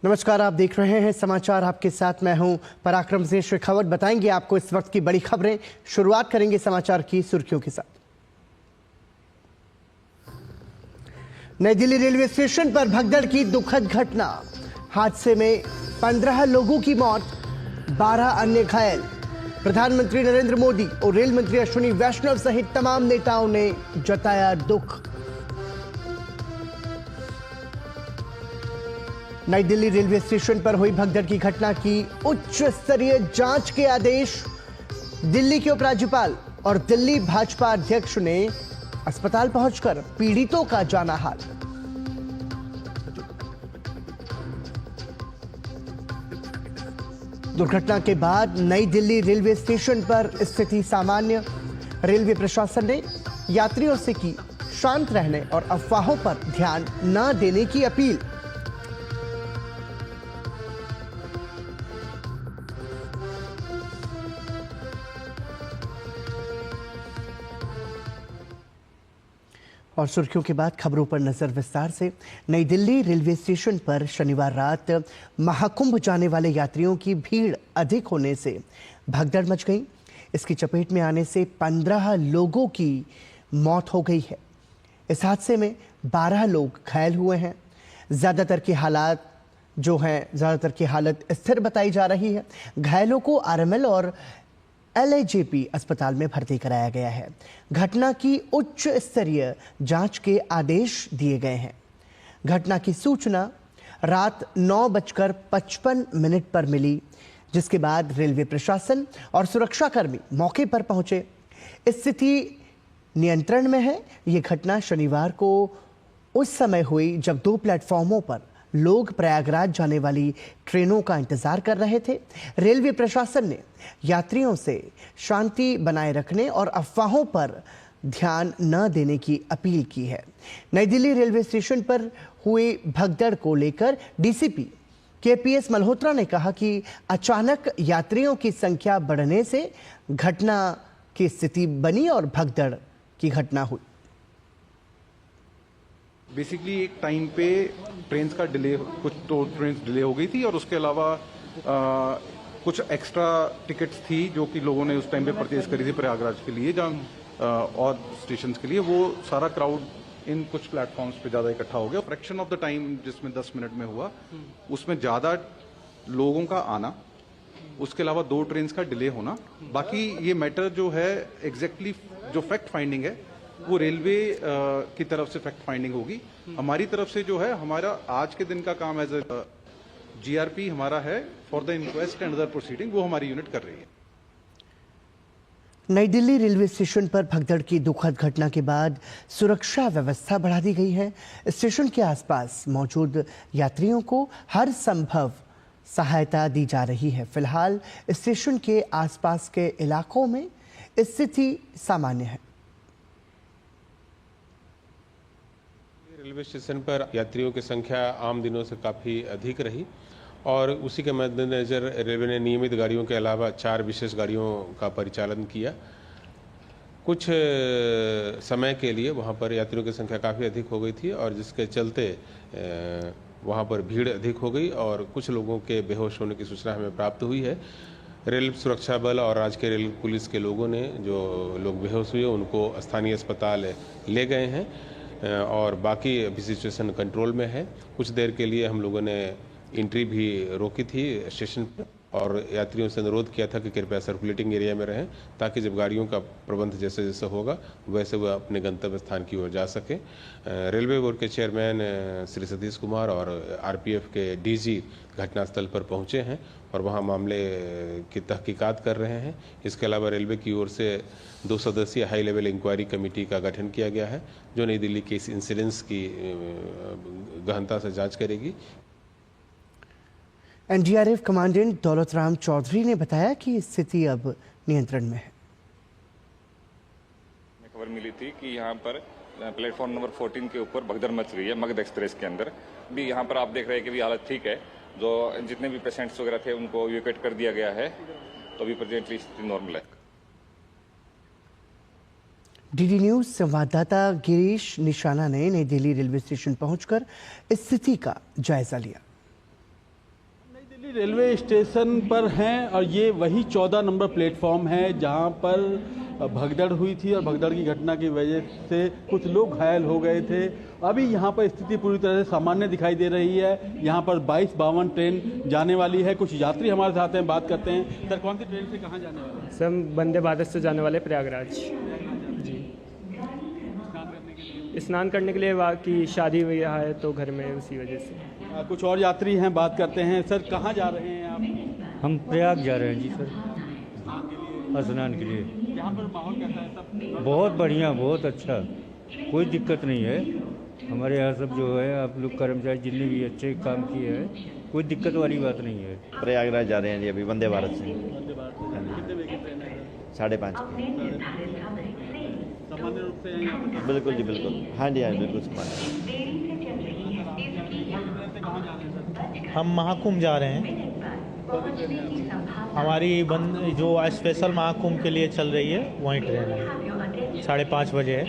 नमस्कार, आप देख रहे हैं समाचार। आपके साथ मैं हूं पराक्रम सिंह शेखावत। बताएंगे आपको इस वक्त की बड़ी खबरें। शुरुआत करेंगे समाचार की सुर्खियों के साथ। नई दिल्ली रेलवे स्टेशन पर भगदड़ की दुखद घटना। हादसे में 15 लोगों की मौत, 12 अन्य घायल। प्रधानमंत्री नरेंद्र मोदी और रेल मंत्री अश्विनी वैष्णव सहित तमाम नेताओं ने जताया दुख। नई दिल्ली रेलवे स्टेशन पर हुई भगदड़ की घटना की उच्च स्तरीय जांच के आदेश। दिल्ली के उपराज्यपाल और दिल्ली भाजपा अध्यक्ष ने अस्पताल पहुंचकर पीड़ितों का जाना हाल। दुर्घटना के बाद नई दिल्ली रेलवे स्टेशन पर स्थिति सामान्य। रेलवे प्रशासन ने यात्रियों से की शांत रहने और अफवाहों पर ध्यान न देने की अपील। और सुर्खियों के बाद खबरों पर नजर विस्तार से। नई दिल्ली रेलवे स्टेशन पर शनिवार रात महाकुंभ जाने वाले यात्रियों की भीड़ अधिक होने से भगदड़ मच गई। इसकी चपेट में आने से 15 लोगों की मौत हो गई है। इस हादसे में 12 लोग घायल हुए हैं। ज़्यादातर की हालत स्थिर बताई जा रही है। घायलों को आरएमएल और एलएजेपी अस्पताल में भर्ती कराया गया है। घटना की उच्च स्तरीय जांच के आदेश दिए गए हैं। घटना की सूचना रात 9:55 पर मिली, जिसके बाद रेलवे प्रशासन और सुरक्षाकर्मी मौके पर पहुंचे। स्थिति नियंत्रण में है। यह घटना शनिवार को उस समय हुई जब 2 प्लेटफॉर्मों पर लोग प्रयागराज जाने वाली ट्रेनों का इंतजार कर रहे थे। रेलवे प्रशासन ने यात्रियों से शांति बनाए रखने और अफवाहों पर ध्यान न देने की अपील की है। नई दिल्ली रेलवे स्टेशन पर हुई भगदड़ को लेकर डीसीपी केपीएस मल्होत्रा ने कहा कि अचानक यात्रियों की संख्या बढ़ने से घटना की स्थिति बनी और भगदड़ की घटना हुई। बेसिकली एक टाइम पे ट्रेन का डिले, कुछ तो ट्रेन डिले हो गई थी और उसके अलावा कुछ एक्स्ट्रा टिकट्स थी जो कि लोगों ने उस टाइम पे परचेज करी थी प्रयागराज के लिए, जहाँ और स्टेशन के लिए। वो सारा क्राउड इन कुछ प्लेटफॉर्म्स पे ज़्यादा इकट्ठा हो गया। फ्रैक्शन ऑफ द टाइम जिसमें 10 मिनट में हुआ, उसमें ज़्यादा लोगों का आना, उसके अलावा 2 ट्रेन का डिले होना। बाकी ये मैटर जो है एग्जैक्टली जो फैक्ट फाइंडिंग है वो रेलवे की तरफ से फैक्ट फाइंडिंग होगी। हमारी तरफ से जो है, हमारा आज के दिन का काम एज ए जीआरपी हमारा है for the inquest and other proceeding, वो हमारी यूनिट कर रही है। नई दिल्ली रेलवे स्टेशन पर भगदड़ की दुखद घटना के बाद सुरक्षा व्यवस्था बढ़ा दी गई है। स्टेशन के आसपास मौजूद यात्रियों को हर संभव सहायता दी जा रही है। फिलहाल स्टेशन के आसपास के इलाकों में स्थिति सामान्य है। रेलवे स्टेशन पर यात्रियों की संख्या आम दिनों से काफ़ी अधिक रही और उसी के मद्देनज़र रेलवे ने नियमित गाड़ियों के अलावा 4 विशेष गाड़ियों का परिचालन किया। कुछ समय के लिए वहां पर यात्रियों की संख्या काफ़ी अधिक हो गई थी और जिसके चलते वहां पर भीड़ अधिक हो गई और कुछ लोगों के बेहोश होने की सूचना हमें प्राप्त हुई है। रेल सुरक्षा बल और राज्य के रेल पुलिस के लोगों ने जो लोग बेहोश हुए उनको स्थानीय अस्पताल ले गए हैं और बाकी अभी सिचुएशन कंट्रोल में है। कुछ देर के लिए हम लोगों ने एंट्री भी रोकी थी स्टेशन पर और यात्रियों से अनुरोध किया था कि कृपया सर्कुलेटिंग एरिया में रहें ताकि जब गाड़ियों का प्रबंध जैसे जैसे होगा वैसे वह अपने गंतव्य स्थान की ओर जा सके। रेलवे बोर्ड के चेयरमैन श्री सतीश कुमार और आरपीएफ के डीजी घटनास्थल पर पहुंचे हैं और वहां मामले की तहकीकात कर रहे हैं। इसके अलावा रेलवे की ओर से 2 सदस्यीय हाई लेवल इंक्वायरी कमेटी का गठन किया गया है जो नई दिल्ली के इस इंसिडेंस की गहनता से जांच करेगी। एनडीआरएफ कमांडेंट दौलत राम चौधरी ने बताया कि स्थिति अब नियंत्रण में है। खबर मिली थी कि यहाँ पर प्लेटफॉर्म नंबर 14 के ऊपर भगदड़ मच रही है मगध एक्सप्रेस के अंदर भी। यहाँ पर आप देख रहे हैं कि भी हालत ठीक है। जो जितने भी पेशेंट्स वगैरह थे उनको इवैक्यूएट कर दिया गया है, तो अभी प्रेजेंटली स्थिति नॉर्मल है। डीडी न्यूज संवाददाता गिरीश निशाना ने नई दिल्ली रेलवे स्टेशन पहुंचकर स्थिति का जायजा लिया। रेलवे स्टेशन पर हैं और ये वही 14 नंबर प्लेटफॉर्म है जहां पर भगदड़ हुई थी और भगदड़ की घटना की वजह से कुछ लोग घायल हो गए थे। अभी यहाँ पर स्थिति पूरी तरह से सामान्य दिखाई दे रही है। यहाँ पर 22-52 ट्रेन जाने वाली है। कुछ यात्री हमारे साथ हैं, बात करते हैं। सर, कौन सी ट्रेन से कहाँ जाने वाले हैं? सर, वंदे भारत से जाने वाले प्रयागराज जी। स्नान करने के लिए वहाँ की शादी हुई है तो घर में, उसी वजह से। कुछ और यात्री हैं, बात करते हैं। सर, कहाँ जा रहे हैं आप? हम प्रयाग जा रहे हैं जी सर, स्नान के लिए। यहाँ पर माहौल कैसा है? सब बहुत बढ़िया, बहुत अच्छा, कोई दिक्कत नहीं है। हमारे यहाँ सब जो है आप लोग कर्मचारी जितने भी अच्छे काम किए हैं, कोई दिक्कत वाली बात नहीं है। प्रयागराज जा रहे हैं जी अभी वंदे भारत से। कितने बजे की ट्रेन है? 5:30। सामान्य रूप से यहाँ पर बिल्कुल जी, बिल्कुल। हाँ जी, हाँ बिल्कुल सामान्य। कहाँ जा रहे हैं सर? हम महाकुंभ जा रहे हैं। हमारी जो स्पेशल महाकुंभ के लिए चल रही है वहीं ट्रेन है, 5:30 बजे है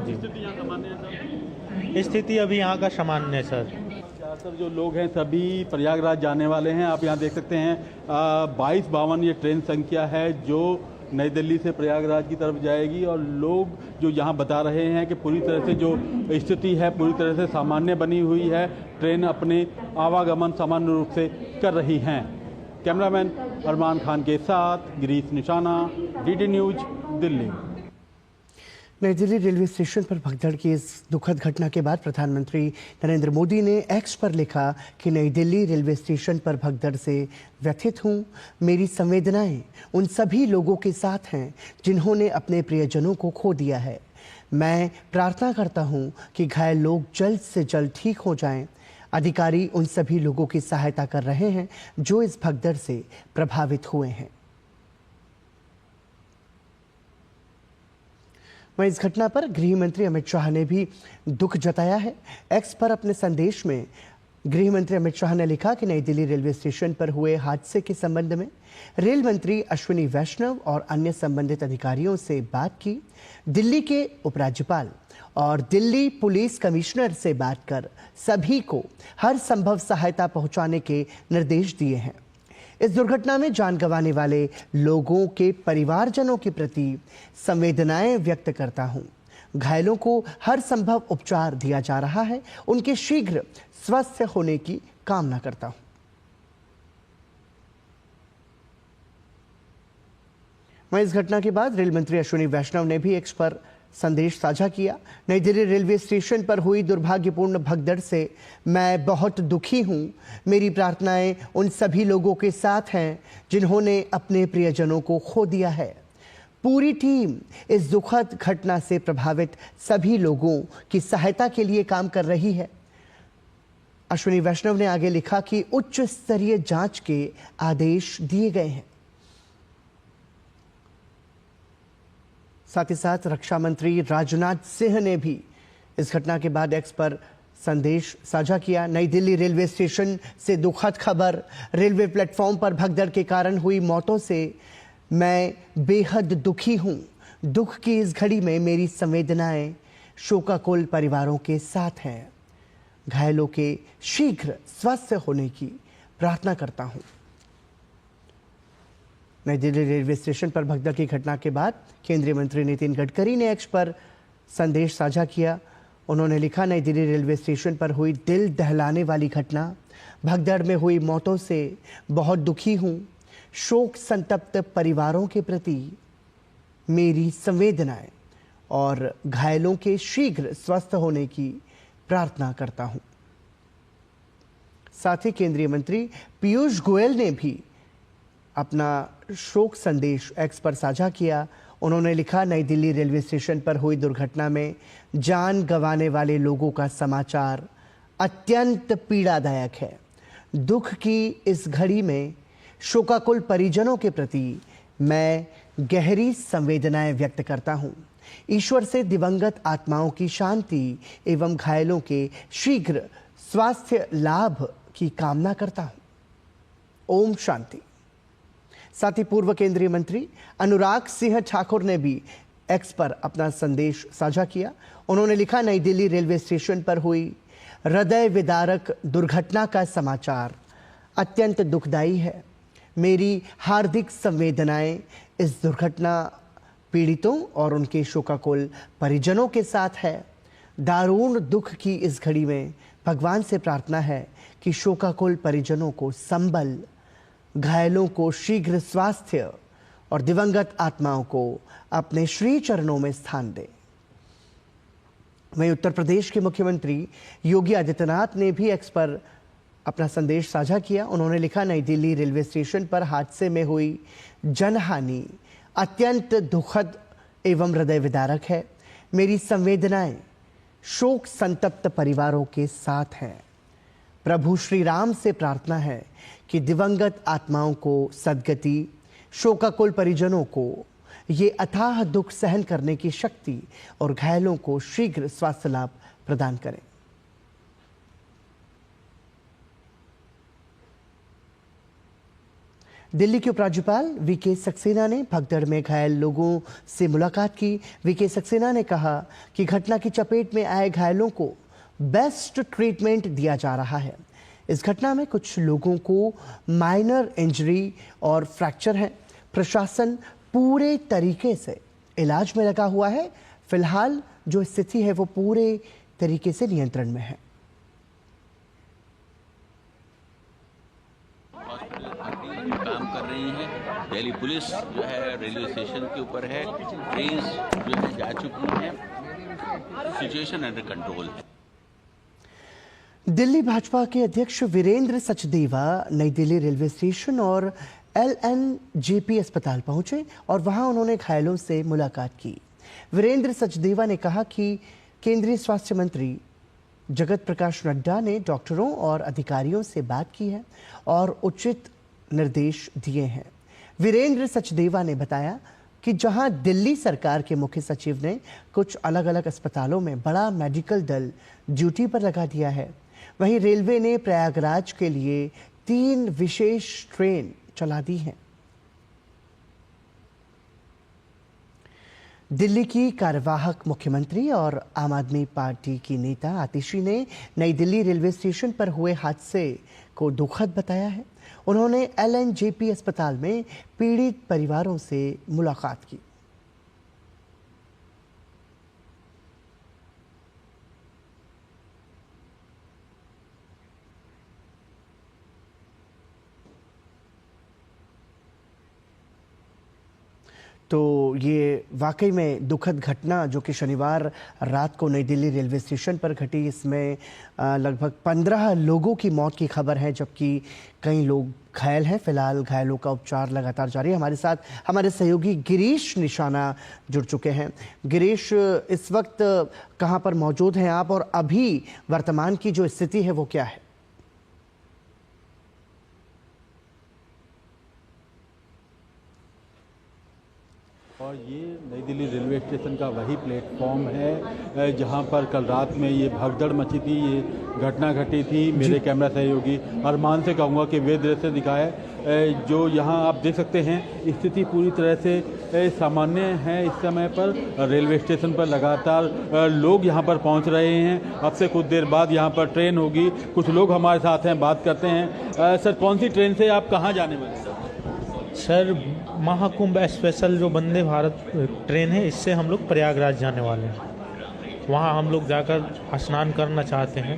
जी। स्थिति यहाँ सामान्य है सर? स्थिति अभी यहाँ का सामान्य है सर। ज़्यादातर जो लोग हैं सभी प्रयागराज जाने वाले हैं। आप यहाँ देख सकते हैं 22-52 ये ट्रेन संख्या है जो नई दिल्ली से प्रयागराज की तरफ जाएगी। और लोग जो यहाँ बता रहे हैं कि पूरी तरह से जो स्थिति है पूरी तरह से सामान्य बनी हुई है। ट्रेन अपने आवागमन सामान्य रूप से कर रही हैं। कैमरामैन अरमान खान के साथ गिरीश निशाना, डीडी न्यूज, दिल्ली। नई दिल्ली रेलवे स्टेशन पर भगदड़ की इस दुखद घटना के बाद प्रधानमंत्री नरेंद्र मोदी ने एक्स पर लिखा कि नई दिल्ली रेलवे स्टेशन पर भगदड़ से व्यथित हूँ। मेरी संवेदनाएं उन सभी लोगों के साथ हैं जिन्होंने अपने प्रियजनों को खो दिया है। मैं प्रार्थना करता हूँ कि घायल लोग जल्द से जल्द ठीक हो जाएं। अधिकारी उन सभी लोगों की सहायता कर रहे हैं जो इस भगदड़ से प्रभावित हुए हैं। वहीं इस घटना पर गृह मंत्री अमित शाह ने भी दुख जताया है। एक्स पर अपने संदेश में गृह मंत्री अमित शाह ने लिखा कि नई दिल्ली रेलवे स्टेशन पर हुए हादसे के संबंध में रेल मंत्री अश्विनी वैष्णव और अन्य संबंधित अधिकारियों से बात की। दिल्ली के उपराज्यपाल और दिल्ली पुलिस कमिश्नर से बात कर सभी को हर संभव सहायता पहुंचाने के निर्देश दिए हैं। इस दुर्घटना में जान गंवाने वाले लोगों के परिवारजनों के प्रति संवेदनाएं व्यक्त करता हूं। घायलों को हर संभव उपचार दिया जा रहा है। उनके शीघ्र स्वस्थ होने की कामना करता हूं। वहीं इस घटना के बाद रेल मंत्री अश्विनी वैष्णव ने भी एक्स पर संदेश साझा किया। नई दिल्ली रेलवे स्टेशन पर हुई दुर्भाग्यपूर्ण भगदड़ से मैं बहुत दुखी हूं। मेरी प्रार्थनाएं उन सभी लोगों के साथ हैं जिन्होंने अपने प्रियजनों को खो दिया है। पूरी टीम इस दुखद घटना से प्रभावित सभी लोगों की सहायता के लिए काम कर रही है। अश्विनी वैष्णव ने आगे लिखा कि उच्च स्तरीय जांच के आदेश दिए गए हैं। साथ ही साथ रक्षा मंत्री राजनाथ सिंह ने भी इस घटना के बाद एक्स पर संदेश साझा किया। नई दिल्ली रेलवे स्टेशन से दुखद खबर। रेलवे प्लेटफॉर्म पर भगदड़ के कारण हुई मौतों से मैं बेहद दुखी हूं। दुख की इस घड़ी में मेरी संवेदनाएं शोकाकुल परिवारों के साथ हैं। घायलों के शीघ्र स्वस्थ होने की प्रार्थना करता हूं। नई दिल्ली रेलवे स्टेशन पर भगदड़ की घटना के बाद केंद्रीय मंत्री नितिन गडकरी ने एक्स पर संदेश साझा किया। उन्होंने लिखा, नई दिल्ली रेलवे स्टेशन पर हुई दिल दहलाने वाली घटना, भगदड़ में हुई मौतों से बहुत दुखी हूं। शोक संतप्त परिवारों के प्रति मेरी संवेदनाएं और घायलों के शीघ्र स्वस्थ होने की प्रार्थना करता हूं। साथ ही केंद्रीय मंत्री पीयूष गोयल ने भी अपना शोक संदेश एक्स पर साझा किया। उन्होंने लिखा, नई दिल्ली रेलवे स्टेशन पर हुई दुर्घटना में जान गंवाने वाले लोगों का समाचार अत्यंत पीड़ादायक है। दुख की इस घड़ी में शोकाकुल परिजनों के प्रति मैं गहरी संवेदनाएं व्यक्त करता हूं। ईश्वर से दिवंगत आत्माओं की शांति एवं घायलों के शीघ्र स्वास्थ्य लाभ की कामना करता हूं। ओम शांति। साथ ही पूर्व केंद्रीय मंत्री अनुराग सिंह ठाकुर ने भी एक्स पर अपना संदेश साझा किया। उन्होंने लिखा, नई दिल्ली रेलवे स्टेशन पर हुई हृदय विदारक दुर्घटना का समाचार अत्यंत दुखदाई है। मेरी हार्दिक संवेदनाएं इस दुर्घटना पीड़ितों और उनके शोकाकुल परिजनों के साथ है। दारुण दुख की इस घड़ी में भगवान से प्रार्थना है कि शोकाकुल परिजनों को संबल, घायलों को शीघ्र स्वास्थ्य और दिवंगत आत्माओं को अपने श्री चरणों में स्थान दे। वहीं उत्तर प्रदेश के मुख्यमंत्री योगी आदित्यनाथ ने भी एक्स पर अपना संदेश साझा किया। उन्होंने लिखा, नई दिल्ली रेलवे स्टेशन पर हादसे में हुई जनहानि अत्यंत दुखद एवं हृदय विदारक है। मेरी संवेदनाएं शोक संतप्त परिवारों के साथ हैं। प्रभु श्री राम से प्रार्थना है कि दिवंगत आत्माओं को सद्गति, शोकाकुल परिजनों को ये अथाह दुख सहन करने की शक्ति और घायलों को शीघ्र स्वास्थ्य लाभ प्रदान करें। दिल्ली के उपराज्यपाल वीके सक्सेना ने भगदड़ में घायल लोगों से मुलाकात की। वीके सक्सेना ने कहा कि घटना की चपेट में आए घायलों को बेस्ट ट्रीटमेंट दिया जा रहा है। इस घटना में कुछ लोगों को माइनर इंजरी और फ्रैक्चर है। प्रशासन पूरे तरीके से इलाज में लगा हुआ है। फिलहाल जो स्थिति है वो पूरे तरीके से नियंत्रण में है। काम कर रही हैं। दिल्ली पुलिस जो है रेलवे स्टेशन के ऊपर है, ट्रेन जो है जा चुकी हैं, सिचुएशन अंडर कंट्रोल है। दिल्ली भाजपा के अध्यक्ष वीरेंद्र सचदेवा नई दिल्ली रेलवे स्टेशन और LNJP अस्पताल पहुंचे और वहां उन्होंने घायलों से मुलाकात की। वीरेंद्र सचदेवा ने कहा कि केंद्रीय स्वास्थ्य मंत्री जगत प्रकाश नड्डा ने डॉक्टरों और अधिकारियों से बात की है और उचित निर्देश दिए हैं। वीरेंद्र सचदेवा ने बताया कि जहां दिल्ली सरकार के मुख्य सचिव ने कुछ अलग अलग अस्पतालों में बड़ा मेडिकल दल ड्यूटी पर लगा दिया है, वहीं रेलवे ने प्रयागराज के लिए 3 विशेष ट्रेन चला दी हैं। दिल्ली की कार्यवाहक मुख्यमंत्री और आम आदमी पार्टी की नेता आतिशी ने नई दिल्ली रेलवे स्टेशन पर हुए हादसे को दुखद बताया है। उन्होंने LNJP अस्पताल में पीड़ित परिवारों से मुलाकात की। तो ये वाकई में दुखद घटना जो कि शनिवार रात को नई दिल्ली रेलवे स्टेशन पर घटी, इसमें लगभग 15 लोगों की मौत की खबर है, जबकि कई लोग घायल हैं। फिलहाल घायलों का उपचार लगातार जारी है। हमारे साथ हमारे सहयोगी गिरीश निशाना जुड़ चुके हैं। गिरीश, इस वक्त कहाँ पर मौजूद हैं आप और अभी वर्तमान की जो स्थिति है वो क्या है? और ये नई दिल्ली रेलवे स्टेशन का वही प्लेटफॉर्म है जहां पर कल रात में ये भगदड़ मची थी, ये घटना घटी थी। मेरे कैमरा सहयोगी अरमान से कहूँगा कि वे दृश्य दिखाए जो यहाँ आप देख सकते हैं। स्थिति पूरी तरह से सामान्य है इस समय पर। रेलवे स्टेशन पर लगातार लोग यहाँ पर पहुँच रहे हैं। अब से कुछ देर बाद यहाँ पर ट्रेन होगी। कुछ लोग हमारे साथ हैं, बात करते हैं। सर, कौन सी ट्रेन से आप कहाँ जाने वाले हैं? सर, महाकुंभ स्पेशल जो वंदे भारत ट्रेन है, इससे हम लोग प्रयागराज जाने वाले हैं। वहाँ हम लोग जाकर स्नान करना चाहते हैं,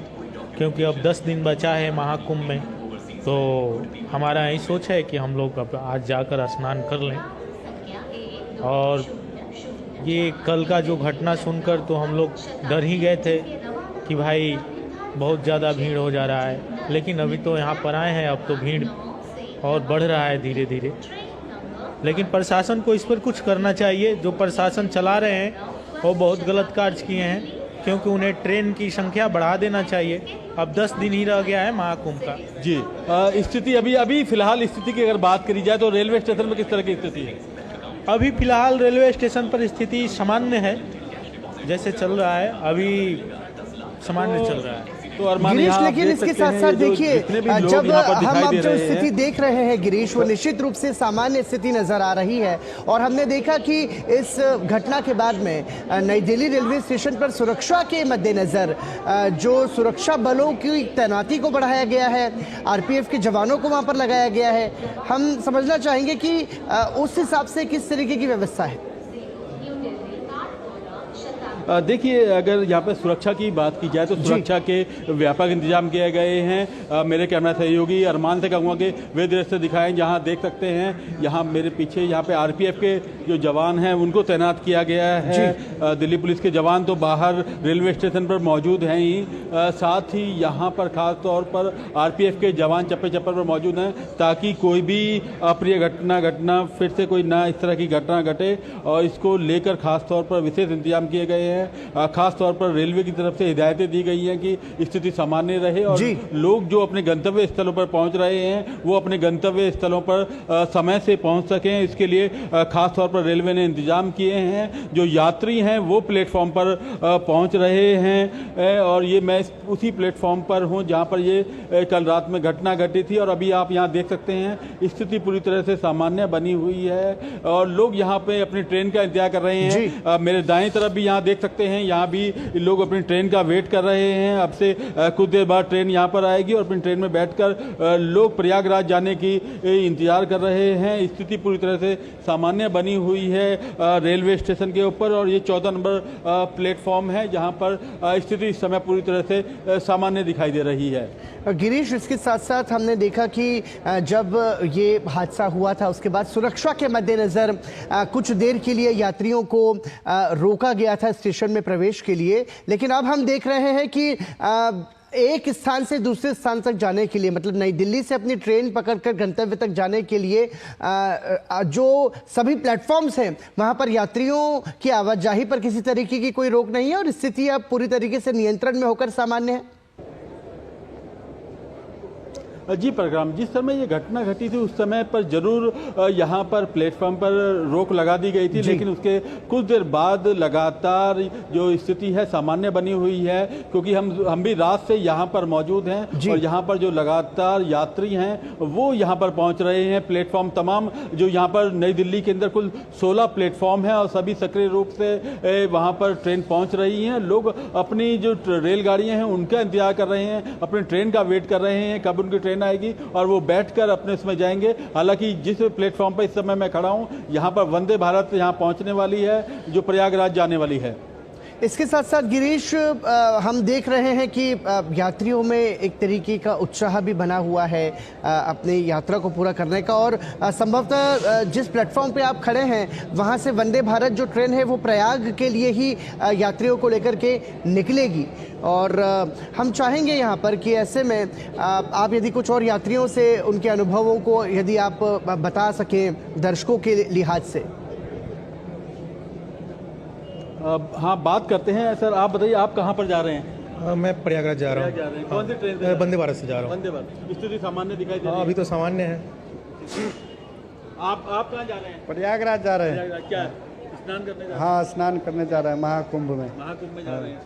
क्योंकि अब 10 दिन बचा है महाकुंभ में। तो हमारा यही सोच है कि हम लोग अब आज जाकर स्नान कर लें। और ये कल का जो घटना सुनकर तो हम लोग डर ही गए थे कि भाई बहुत ज़्यादा भीड़ हो जा रहा है, लेकिन अभी तो यहाँ पर आए हैं, अब तो भीड़ और बढ़ रहा है धीरे धीरे। लेकिन प्रशासन को इस पर कुछ करना चाहिए। जो प्रशासन चला रहे हैं वो बहुत गलत कार्य किए हैं, क्योंकि उन्हें ट्रेन की संख्या बढ़ा देना चाहिए। अब 10 दिन ही रह गया है महाकुंभ का। जी, स्थिति अभी फिलहाल स्थिति की अगर बात करी जाए तो रेलवे स्टेशन में किस तरह की स्थिति है? अभी फिलहाल रेलवे स्टेशन पर स्थिति सामान्य है, जैसे चल रहा है अभी सामान्य चल रहा है। तो अरमान गिरीश, यहाँ आप लेकिन देख इसके सकते साथ हैं साथ जो देखिए, जितने भी लोग जब यहाँ पर हम दिखाई अब दे जो रहे स्थिति हैं, देख रहे हैं गिरीश, वो निश्चित रूप से सामान्य स्थिति नजर आ रही है। और हमने देखा कि इस घटना के बाद में नई दिल्ली रेलवे स्टेशन पर सुरक्षा के मद्देनजर जो सुरक्षा बलों की तैनाती को बढ़ाया गया है, आरपीएफ के जवानों को वहां पर लगाया गया है। हम समझना चाहेंगे कि उस हिसाब से किस तरीके की व्यवस्था है। देखिए, अगर यहाँ पे सुरक्षा की बात की जाए तो सुरक्षा के व्यापक इंतजाम किए गए हैं। मेरे कैमरा सहयोगी अरमान से कहूँगा कि वे दृश्य दिखाएं जहाँ देख सकते हैं, यहाँ मेरे पीछे यहाँ पे आरपीएफ के जो जवान हैं उनको तैनात किया गया है। दिल्ली पुलिस के जवान तो बाहर रेलवे स्टेशन पर मौजूद हैं ही, साथ ही यहाँ पर खास तौर पर आरपीएफ के जवान चप्पे चप्पे पर मौजूद हैं ताकि कोई भी अप्रिय घटना फिर से कोई ना इस तरह की घटना घटे, और इसको लेकर खास तौर पर विशेष इंतजाम किए गए हैं। खास तौर पर रेलवे की तरफ से हिदायतें दी गई हैं कि स्थिति सामान्य रहे और लोग जो अपने गंतव्य स्थलों पर पहुंच रहे हैं वो अपने गंतव्य स्थलों पर समय से पहुंच सकें। इसके लिए खास तौर पर रेलवे ने इंतजाम किए हैं। जो यात्री हैं वो प्लेटफॉर्म पर पहुंच रहे हैं, और ये मैं उसी प्लेटफॉर्म पर हूं जहां पर ये कल रात में घटना घटी थी। और अभी आप यहां देख सकते हैं स्थिति पूरी तरह से सामान्य बनी हुई है और लोग यहां पे अपनी ट्रेन का इंतजार कर रहे हैं। मेरे दाएं तरफ भी यहां देख सकते हैं, यहाँ भी लोग अपनी ट्रेन का वेट कर रहे हैं। अब से कुछ देर बाद ट्रेन यहाँ पर आएगी और अपनी ट्रेन में बैठकर लोग प्रयागराज जाने की इंतजार कर रहे हैं। स्थिति पूरी तरह से सामान्य बनी हुई है रेलवे स्टेशन के ऊपर, और ये 14 नंबर प्लेटफॉर्म है जहाँ पर स्थिति इस समय पूरी तरह से सामान्य दिखाई दे रही है। गिरीश, इसके साथ साथ हमने देखा कि जब ये हादसा हुआ था उसके बाद सुरक्षा के मद्देनजर कुछ देर के लिए यात्रियों को रोका गया था स्टेशन में प्रवेश के लिए, लेकिन अब हम देख रहे हैं कि एक स्थान से दूसरे स्थान तक जाने के लिए, मतलब नई दिल्ली से अपनी ट्रेन पकड़कर गंतव्य तक जाने के लिए जो सभी प्लेटफॉर्म्स हैं वहां पर यात्रियों की आवाजाही पर किसी तरीके की कोई रोक नहीं है और स्थिति अब पूरी तरीके से नियंत्रण में होकर सामान्य है। जी प्रोग्राम, जिस समय ये घटना घटी थी उस समय पर जरूर यहाँ पर प्लेटफॉर्म पर रोक लगा दी गई थी, लेकिन उसके कुछ देर बाद लगातार जो स्थिति है सामान्य बनी हुई है, क्योंकि हम भी रात से यहाँ पर मौजूद हैं और यहाँ पर जो लगातार यात्री हैं वो यहाँ पर पहुँच रहे हैं। प्लेटफॉर्म तमाम जो यहाँ पर नई दिल्ली के अंदर कुल 16 प्लेटफॉर्म है और सभी सक्रिय रूप से वहाँ पर ट्रेन पहुँच रही हैं। लोग अपनी जो रेलगाड़ियाँ हैं उनका इंतजार कर रहे हैं, अपनी ट्रेन का वेट कर रहे हैं कब उनकी ट्रेन आएगी और वो बैठकर अपने उसमें जाएंगे। हालांकि जिस प्लेटफॉर्म पर इस समय मैं खड़ा हूं यहां पर वंदे भारत यहां पहुंचने वाली है जो प्रयागराज जाने वाली है। इसके साथ साथ गिरीश, हम देख रहे हैं कि यात्रियों में एक तरीके का उत्साह भी बना हुआ है अपनी यात्रा को पूरा करने का, और संभवतः जिस प्लेटफॉर्म पे आप खड़े हैं वहां से वंदे भारत जो ट्रेन है वो प्रयाग के लिए ही यात्रियों को लेकर के निकलेगी। और हम चाहेंगे यहाँ पर कि ऐसे में आप यदि कुछ और यात्रियों से उनके अनुभवों को यदि आप बता सकें दर्शकों के लिहाज से। हाँ, बात करते हैं। सर आप बताइए, आप कहाँ पर जा रहे हैं? मैं प्रयागराज जा रहा हूँ। कौन सी ट्रेन से? वंदे भारत से जा रहा हूँ। वंदे भारत। स्थिति सामान्य दिखाई दे रही है? अभी तो सामान्य है। आप कहाँ जा रहे हैं? प्रयागराज जा रहे हैं। क्या स्नान करने जा रहे हैं? हाँ, स्नान करने जा रहे हैं महाकुंभ में। महाकुंभ में जा रहे हैं।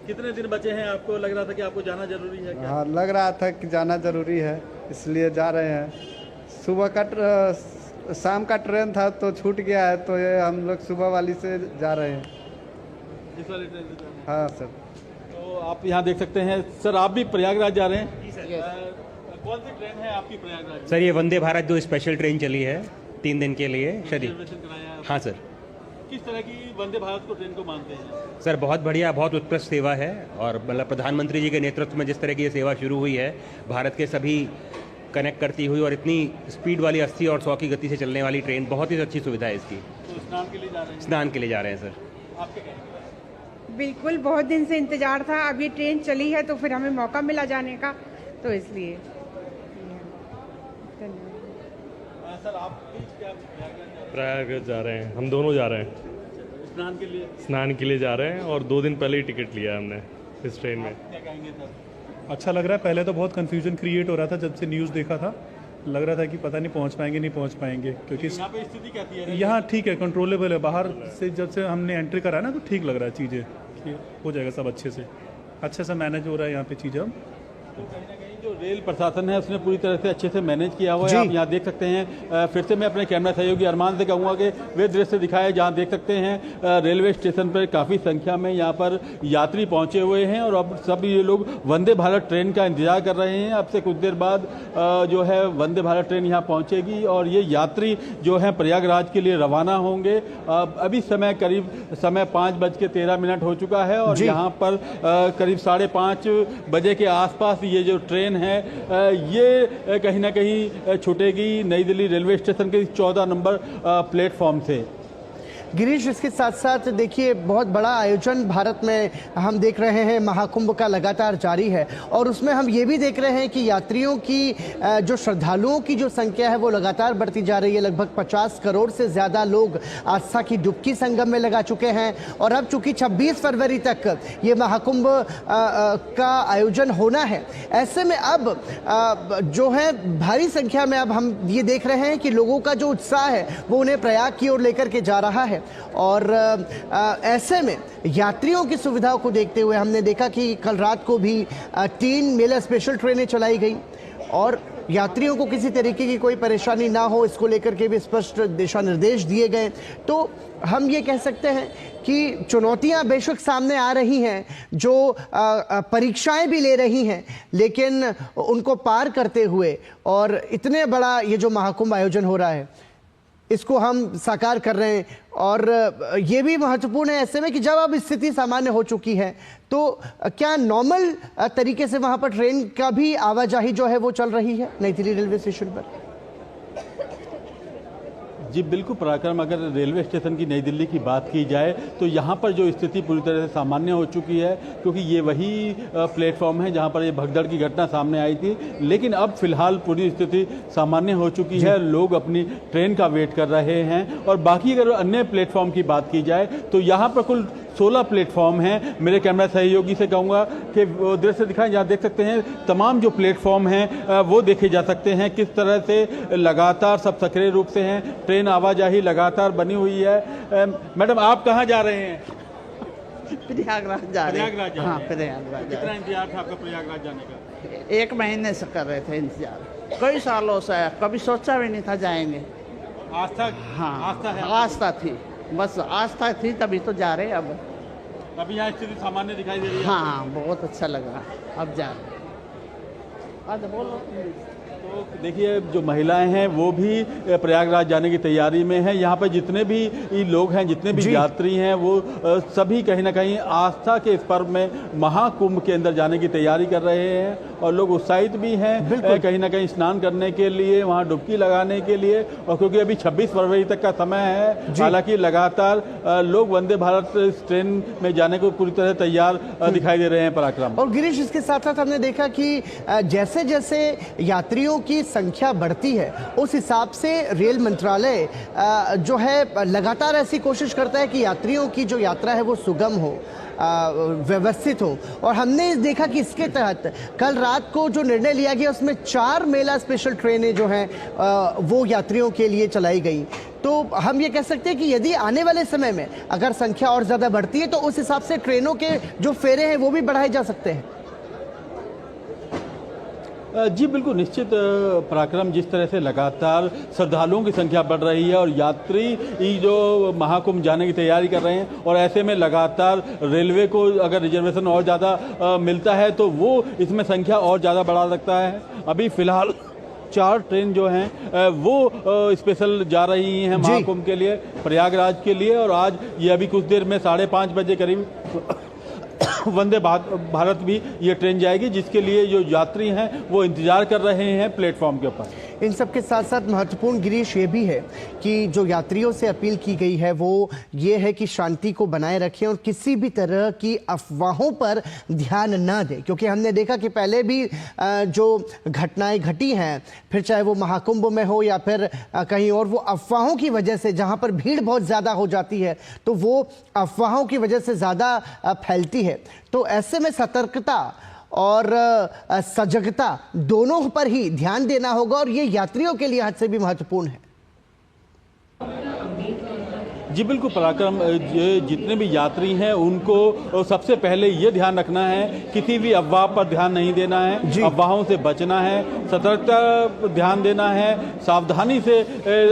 कितने दिन बचे हैं? आपको लग रहा था कि आपको जाना जरूरी है क्या? हाँ, लग रहा था कि जाना जरूरी है, इसलिए जा रहे हैं। सुबह का शाम का ट्रेन था तो छूट गया है, तो ये हम लोग सुबह वाली से जा रहे हैं। इस वाली ट्रेन से? हाँ सर। तो आप यहाँ देख सकते हैं। सर आप भी प्रयागराज जा रहे हैं? कौन सी ट्रेन है आपकी प्रयागराज? सर ये वंदे भारत जो स्पेशल ट्रेन चली है 3 दिन के लिए शरीर। हाँ सर। किस तरह की वंदे भारत को ट्रेन को मानते हैं? सर बहुत बढ़िया, बहुत उत्कृष्ट सेवा है, और मतलब प्रधानमंत्री जी के नेतृत्व में जिस तरह की ये सेवा शुरू हुई है, भारत के सभी कनेक्ट करती हुई और इतनी स्पीड वाली 80 और 100 की गति से चलने वाली ट्रेन, बहुत ही अच्छी सुविधा है इसकी। तो स्नान के लिए जा रहे हैं? स्नान के लिए जा रहे हैं सर। आपके क्या? बिल्कुल, बहुत दिन से इंतजार था, अब ये ट्रेन चली है तो फिर हमें मौका मिला जाने का, तो इसलिए। सर आप प्रयागराज जा रहे हैं? हम दोनों जा रहे हैं। स्नान के लिए? स्नान के लिए जा रहे हैं और 2 दिन पहले ही टिकट लिया है हमने इस ट्रेन में। क्या कहेंगे सर? अच्छा लग रहा है। पहले तो बहुत कंफ्यूजन क्रिएट हो रहा था जब से न्यूज़ देखा था, लग रहा था कि पता नहीं पहुंच पाएंगे नहीं पहुंच पाएंगे, क्योंकि यहाँ पे स्थिति क्या थी? यहाँ ठीक है, कंट्रोलेबल है। बाहर से जब से हमने एंट्री करा ना तो ठीक लग रहा है चीज़ें कि हो जाएगा सब अच्छे से। अच्छे से मैनेज हो रहा है यहाँ पे चीज़ें। जो रेल प्रशासन है उसने पूरी तरह से अच्छे से मैनेज किया हुआ है। आप यहाँ देख सकते हैं, फिर से मैं अपने कैमरा सहयोगी अरमान से कहूँगा कि वे दृश्य दिखाए जहाँ देख सकते हैं रेलवे स्टेशन पर काफ़ी संख्या में यहाँ पर यात्री पहुँचे हुए हैं और अब सब ये लोग वंदे भारत ट्रेन का इंतजार कर रहे हैं। अब से कुछ देर बाद जो है वंदे भारत ट्रेन यहाँ पहुँचेगी और ये यात्री जो है प्रयागराज के लिए रवाना होंगे। अभी समय करीब 5:13 हो चुका है और यहाँ पर करीब 5:30 बजे के आसपास ये जो ट्रेन है ये कहीं ना कहीं छूटेगी नई दिल्ली रेलवे स्टेशन के 14 नंबर प्लेटफॉर्म से। गिरीश, इसके साथ साथ देखिए बहुत बड़ा आयोजन भारत में हम देख रहे हैं, महाकुंभ का लगातार जारी है और उसमें हम ये भी देख रहे हैं कि यात्रियों की जो श्रद्धालुओं की जो संख्या है वो लगातार बढ़ती जा रही है। लगभग 50 करोड़ से ज़्यादा लोग आस्था की डुबकी संगम में लगा चुके हैं और अब चूंकि 26 फरवरी तक ये महाकुंभ का आयोजन होना है, ऐसे में अब जो है भारी संख्या में अब हम ये देख रहे हैं कि लोगों का जो उत्साह है वो उन्हें प्रयाग की ओर लेकर के जा रहा है। और ऐसे में यात्रियों की सुविधाओं को देखते हुए हमने देखा कि कल रात को भी 3 मेला स्पेशल ट्रेनें चलाई गई और यात्रियों को किसी तरीके की कोई परेशानी ना हो इसको लेकर के भी स्पष्ट दिशा निर्देश दिए गए। तो हम ये कह सकते हैं कि चुनौतियां बेशक सामने आ रही हैं, जो परीक्षाएं भी ले रही हैं, लेकिन उनको पार करते हुए और इतने बड़ा ये जो महाकुंभ आयोजन हो रहा है इसको हम साकार कर रहे हैं। और ये भी महत्वपूर्ण है ऐसे में कि जब अब स्थिति सामान्य हो चुकी है तो क्या नॉर्मल तरीके से वहां पर ट्रेन का भी आवाजाही जो है वो चल रही है नई दिल्ली रेलवे स्टेशन पर? जी बिल्कुल पराक्रम, अगर रेलवे स्टेशन की नई दिल्ली की बात की जाए तो यहाँ पर जो स्थिति पूरी तरह से सामान्य हो चुकी है, क्योंकि ये वही प्लेटफॉर्म है जहाँ पर ये भगदड़ की घटना सामने आई थी। लेकिन अब फिलहाल पूरी स्थिति सामान्य हो चुकी है, लोग अपनी ट्रेन का वेट कर रहे हैं। और बाकी अगर अन्य प्लेटफॉर्म की बात की जाए तो यहाँ पर कुल 16 प्लेटफॉर्म हैं। मेरे कैमरा सहयोगी से कहूँगा कि दृश्य दिखाएं, जहाँ देख सकते हैं तमाम जो प्लेटफॉर्म हैं वो देखे जा सकते हैं किस तरह से लगातार सब सक्रिय रूप से हैं, ट्रेन आवाजाही लगातार बनी हुई है। मैडम आप कहाँ जा रहे हैं? प्रयागराज जा रहे हैं। प्रयागराज हाँ, प्रयागराज। कितना इंतजार था आपका प्रयागराज जाने का? 1 महीने से कर रहे थे इंतजार, कई सालों से, कभी सोचा भी नहीं था जाएंगे। आस्था? हाँ, आस्था है, आस्था थी, बस आस्था थी तभी तो जा रहे। अब अभी यहाँ स्थिति सामान्य दिखाई दे रही है। हाँ, बहुत अच्छा लगा, अब जा रहे। बोलो। तो देखिए जो महिलाएं हैं वो भी प्रयागराज जाने की तैयारी में हैं। यहाँ पर जितने भी लोग हैं, जितने भी यात्री हैं, वो सभी कहीं ना कहीं आस्था के इस पर्व में महाकुंभ के अंदर जाने की तैयारी कर रहे हैं और लोग उत्साहित भी हैं कहीं ना कहीं स्नान करने के लिए, वहाँ डुबकी लगाने के लिए। और क्योंकि अभी 26 फरवरी तक का समय है, हालांकि लगातार लोग वंदे भारत ट्रेन में जाने को पूरी तरह तैयार दिखाई दे रहे हैं पराक्रम। और गिरीश, इसके साथ साथ हमने देखा कि जैसे जैसे यात्रियों की संख्या बढ़ती है उस हिसाब से रेल मंत्रालय जो है लगातार ऐसी कोशिश करता है कि यात्रियों की जो यात्रा है वो सुगम हो, व्यवस्थित हो। और हमने देखा कि इसके तहत कल रात को जो निर्णय लिया गया उसमें 4 मेला स्पेशल ट्रेनें जो हैं वो यात्रियों के लिए चलाई गई। तो हम ये कह सकते हैं कि यदि आने वाले समय में अगर संख्या और ज़्यादा बढ़ती है तो उस हिसाब से ट्रेनों के जो फेरे हैं वो भी बढ़ाए जा सकते हैं। जी बिल्कुल, निश्चित पराक्रम, जिस तरह से लगातार श्रद्धालुओं की संख्या बढ़ रही है और यात्री जो महाकुंभ जाने की तैयारी कर रहे हैं और ऐसे में लगातार रेलवे को अगर रिजर्वेशन और ज़्यादा मिलता है तो वो इसमें संख्या और ज़्यादा बढ़ा सकता है। अभी फिलहाल 4 ट्रेन जो हैं वो स्पेशल जा रही हैं महाकुंभ के लिए, प्रयागराज के लिए। और आज ये अभी कुछ देर में 5:30 बजे करीब वंदे भारत भी ये ट्रेन जाएगी, जिसके लिए जो यात्री हैं वो इंतजार कर रहे हैं प्लेटफॉर्म के ऊपर। इन सब के साथ साथ महत्वपूर्ण गिरीश ये भी है कि जो यात्रियों से अपील की गई है वो ये है कि शांति को बनाए रखें और किसी भी तरह की अफवाहों पर ध्यान न दें, क्योंकि हमने देखा कि पहले भी जो घटनाएं घटी हैं, फिर चाहे वो महाकुंभ में हो या फिर कहीं और, वो अफवाहों की वजह से, जहाँ पर भीड़ बहुत ज़्यादा हो जाती है तो वो अफवाहों की वजह से ज़्यादा फैलती है। तो ऐसे में सतर्कता और सजगता दोनों पर ही ध्यान देना होगा और ये यात्रियों के लिए हद से भी महत्वपूर्ण है। जी बिल्कुल पराक्रम, जितने भी यात्री हैं उनको सबसे पहले ये ध्यान रखना है, किसी भी अफवाह पर ध्यान नहीं देना है, अफवाहों से बचना है, सतर्कता पर ध्यान देना है, सावधानी से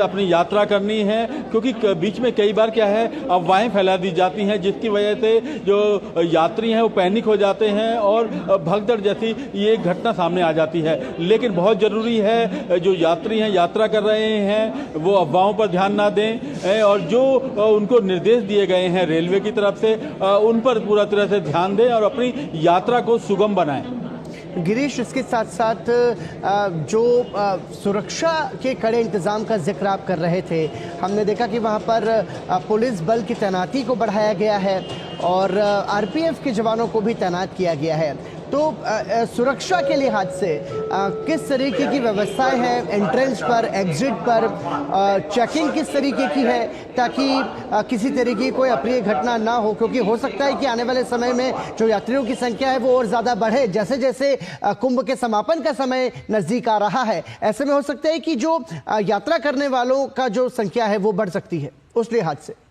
अपनी यात्रा करनी है, क्योंकि बीच में कई बार क्या है अफवाहें फैला दी जाती हैं जिसकी वजह से जो यात्री हैं वो पैनिक हो जाते हैं और भगदड़ जैसी ये घटना सामने आ जाती है। लेकिन बहुत ज़रूरी है जो यात्री हैं, यात्रा कर रहे हैं, वो अफवाहों पर ध्यान ना दें और जो उनको निर्देश दिए गए हैं रेलवे की तरफ से उन पर पूरा तरह से ध्यान दें और अपनी यात्रा को सुगम बनाएं। गिरीश, इसके साथ साथ जो सुरक्षा के कड़े इंतजाम का जिक्र आप कर रहे थे, हमने देखा कि वहाँ पर पुलिस बल की तैनाती को बढ़ाया गया है और आरपीएफ के जवानों को भी तैनात किया गया है। तो सुरक्षा के लिहाज से किस तरीके की व्यवस्थाएं हैं एंट्रेंस पर, एग्जिट पर, चेकिंग किस तरीके की है ताकि किसी तरीके की कोई अप्रिय घटना ना हो, क्योंकि हो सकता है कि आने वाले समय में जो यात्रियों की संख्या है वो और ज़्यादा बढ़े जैसे जैसे कुंभ के समापन का समय नज़दीक आ रहा है। ऐसे में हो सकता है कि जो यात्रा करने वालों का जो संख्या है वो बढ़ सकती है, उस लिहाज से।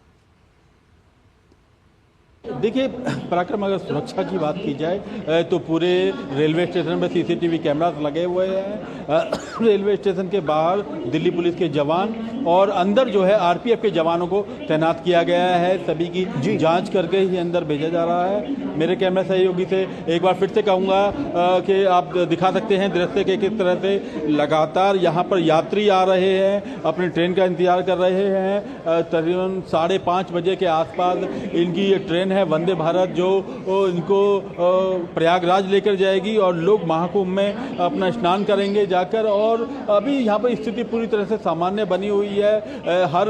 देखिए पराक्रम, अगर सुरक्षा की बात की जाए तो पूरे रेलवे स्टेशन में सीसीटीवी कैमरास लगे हुए हैं। रेलवे स्टेशन के बाहर दिल्ली पुलिस के जवान और अंदर जो है आरपीएफ के जवानों को तैनात किया गया है। सभी की जांच करके ही अंदर भेजा जा रहा है। मेरे कैमरा सहयोगी से एक बार फिर से कहूँगा कि आप दिखा सकते हैं दृश्य के किस तरह से लगातार यहाँ पर यात्री आ रहे हैं, अपनी ट्रेन का इंतजार कर रहे हैं। तकरीबन 5:30 बजे के आसपास इनकी ये ट्रेन है वंदे भारत, जो इनको प्रयागराज लेकर जाएगी और लोग महाकुंभ में अपना स्नान करेंगे जाकर। और अभी यहाँ पर स्थिति पूरी तरह से सामान्य बनी हुई है। हर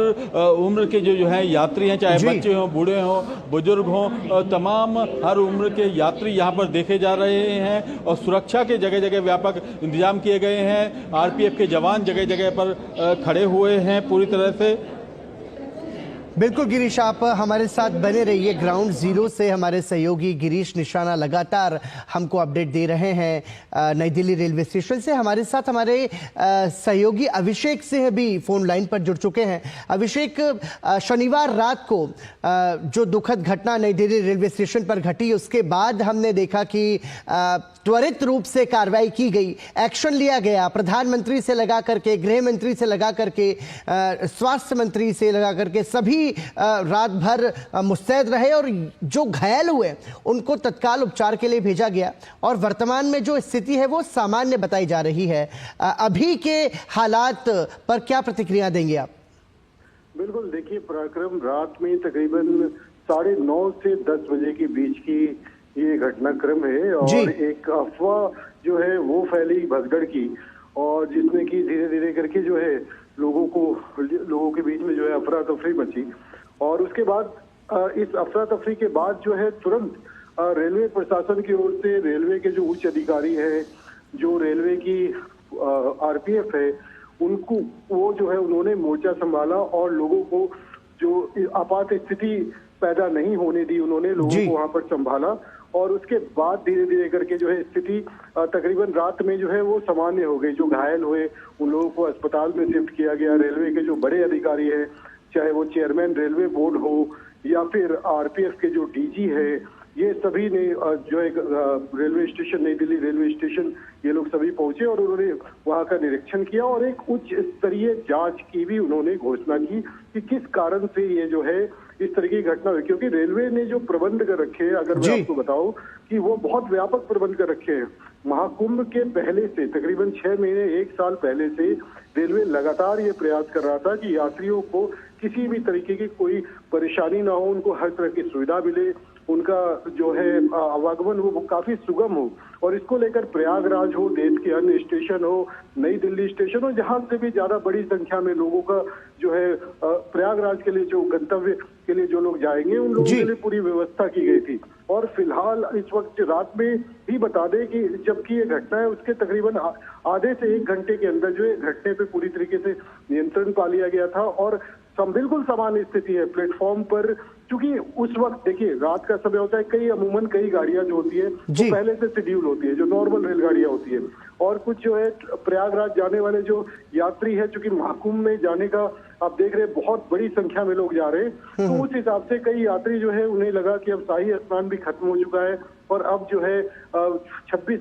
उम्र के जो है यात्री हैं, चाहे बच्चे हों, बूढ़े हों, बुजुर्ग हों, तमाम हर उम्र के यात्री यहाँ पर देखे जा रहे हैं और सुरक्षा के जगह जगह व्यापक इंतजाम किए गए हैं। आरपीएफ के जवान जगह जगह पर खड़े हुए हैं पूरी तरह से। बिल्कुल गिरीश, आप हमारे साथ बने रहिए। ग्राउंड जीरो से हमारे सहयोगी गिरीश निशाना लगातार हमको अपडेट दे रहे हैं नई दिल्ली रेलवे स्टेशन से। हमारे साथ हमारे सहयोगी अभिषेक सिंह भी फोन लाइन पर जुड़ चुके हैं। अभिषेक, शनिवार रात को जो दुखद घटना नई दिल्ली रेलवे स्टेशन पर घटी, उसके बाद हमने देखा कि त्वरित रूप से कार्रवाई की गई, एक्शन लिया गया, प्रधानमंत्री से लगा करके, गृह मंत्री से लगा करके, स्वास्थ्य मंत्री से लगा करके सभी रात भर मुस्तैद रहे और जो घायल हुए उनको तत्काल उपचार के लिए भेजा गया और वर्तमान में जो स्थिति है वो सामान्य बताई जा रही है। अभी के हालात पर क्या प्रतिक्रिया देंगे आप? बिल्कुल, देखिए पराक्रम, रात में तकरीबन 9:30 से 10 बजे के बीच की ये घटनाक्रम है और एक अफवाह जो है वो फैली भगदड़ की, और जिसमें कि धीरे धीरे करके जो है लोगों के बीच में जो है अफरा तफरी मची। और उसके बाद इस अफरा तफरी के बाद जो है तुरंत रेलवे प्रशासन की ओर से रेलवे के जो उच्च अधिकारी हैं, जो रेलवे की आरपीएफ है, उनको वो जो है उन्होंने मोर्चा संभाला और लोगों को जो आपात स्थिति पैदा नहीं होने दी, उन्होंने लोगों को वहां पर संभाला। और उसके बाद धीरे धीरे करके जो है स्थिति तकरीबन रात में जो है वो सामान्य हो गई। जो घायल हुए उन लोगों को अस्पताल में शिफ्ट किया गया। रेलवे के जो बड़े अधिकारी हैं, चाहे वो चेयरमैन रेलवे बोर्ड हो या फिर आरपीएफ के जो डीजी है, ये सभी ने जो है रेलवे स्टेशन, नई दिल्ली रेलवे स्टेशन, ये लोग सभी पहुंचे और उन्होंने वहां का निरीक्षण किया और एक उच्च स्तरीय जांच की भी उन्होंने घोषणा की कि किस कारण से ये जो है इस तरह की घटना हुई। क्योंकि रेलवे ने जो प्रबंध कर रखे हैं, अगर मैं आपको बताऊं कि वो बहुत व्यापक प्रबंध कर रखे हैं। महाकुंभ के पहले से तकरीबन 6 महीने, 1 साल पहले से रेलवे लगातार ये प्रयास कर रहा था कि यात्रियों को किसी भी तरीके की कोई परेशानी ना हो, उनको हर तरह की सुविधा मिले, उनका जो है आवागमन वो काफी सुगम हो। और इसको लेकर प्रयागराज हो, देश के अन्य स्टेशन हो, नई दिल्ली स्टेशन हो, जहां से भी ज्यादा बड़ी संख्या में लोगों का जो है प्रयागराज के लिए जो गंतव्य के लिए जो लोग जाएंगे, उन लोगों के लिए पूरी व्यवस्था की गई थी। और फिलहाल इस वक्त रात में भी बता दें कि जबकि ये घटना है उसके तकरीबन आधे से 1 घंटे के अंदर जो है घटने पे पूरी तरीके से नियंत्रण पा लिया गया था और बिल्कुल सामान्य स्थिति है प्लेटफॉर्म पर। क्योंकि उस वक्त देखिए रात का समय होता है, अमूमन कई गाड़ियां जो होती है वो पहले से शेड्यूल होती है, जो नॉर्मल रेलगाड़ियां होती है। और कुछ जो है प्रयागराज जाने वाले जो यात्री है, चूंकि महाकुंभ में जाने का आप देख रहे हैं बहुत बड़ी संख्या में लोग जा रहे हैं। तो उस हिसाब से कई यात्री जो है उन्हें लगा कि अब शाही स्नान भी खत्म हो चुका है और अब जो है 26